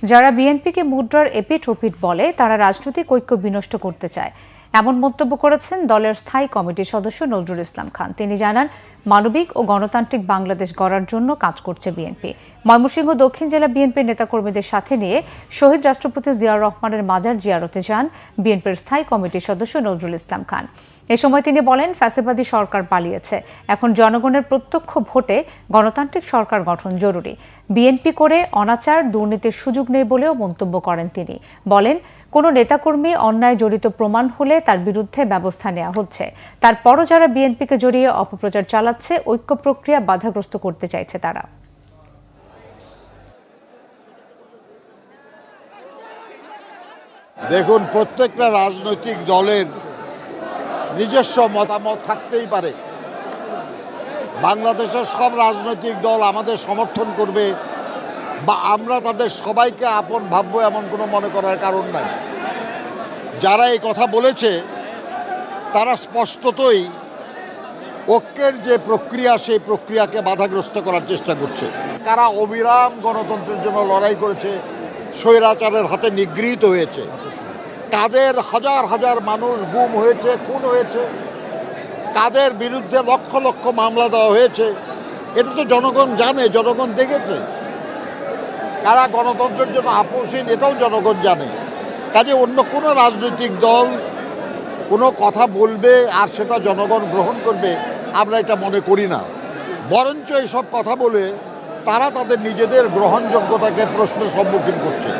যারা বিএনপিকে মুদ্রার এপিঠ ওপিঠ বলে তারা রাজনৈতিক ঐক্য বিনষ্ট করতে চায়, এমন মন্তব্য করেছেন দলের স্থায়ী কমিটির সদস্য নজরুল ইসলাম খান। তিনি জানান, মানবিক ও গণতান্ত্রিক বাংলাদেশ গড়ার জন্য কাজ করছে বিএনপি। ময়মনসিংহ দক্ষিণ জেলা বিএনপির নেতাকর্মীদের সাথে নিয়ে শহীদ রাষ্ট্রপতি জিয়াউর রহমানের মাজার জিয়ারতে যান বিএনপির স্থায়ী কমিটির সদস্য নজরুল ইসলাম খান। এ সময় তিনি বলেন, ফ্যাসিবাদী সরকার পালিয়েছে, এখন জনগণের প্রত্যক্ষ ভোটে গণতান্ত্রিক সরকার গঠন জরুরি। বিএনপি করে অনাচার দুর্নীতির সুযোগ নেই বলেও মন্তব্য করেন তিনি। বলেন, কোনো নেতাকর্মী অন্যায় জড়িত প্রমাণ হলে তার বিরুদ্ধে ব্যবস্থা নেওয়া হচ্ছে। তারপরও যারা বিএনপিকে জড়িয়ে অপপ্রচার চালাচ্ছে, ঐক্য প্রক্রিয়া বাধাগ্রস্ত করতে চাইছে তারা। দেখুন, প্রত্যেকটা রাজনৈতিক দলের নিজস্ব মতামত থাকতেই পারে। বাংলাদেশের সব রাজনৈতিক দল আমাদের সমর্থন করবে বা আমরা তাদের সবাইকে আপন ভাববো এমন কোনো মনে করার কারণ নাই। যারা এই কথা বলেছে তারা স্পষ্টতই ঐক্যের যে প্রক্রিয়া, সেই প্রক্রিয়াকে বাধাগ্রস্ত করার চেষ্টা করছে। কারা অবিরাম গণতন্ত্রের জন্য লড়াই করেছে, স্বৈরাচারের হাতে নিগৃহীত হয়েছে, কাদের হাজার হাজার মানুষ গুম হয়েছে, খুন হয়েছে, কাদের বিরুদ্ধে লক্ষ লক্ষ মামলা দেওয়া হয়েছে, এটা তো জনগণ জানে, জনগণ দেখেছে। কারা গণতন্ত্রের জন্য আপোষহীন, এটাও জনগণ জানে। কাজে অন্য কোনো রাজনৈতিক দল কোনো কথা বলবে আর সেটা জনগণ গ্রহণ করবে, আমরা এটা মনে করি না। বরঞ্চ এইসব কথা বলে তারা তাদের নিজেদের গ্রহণযোগ্যতাকে প্রশ্নের সম্মুখীন করছে।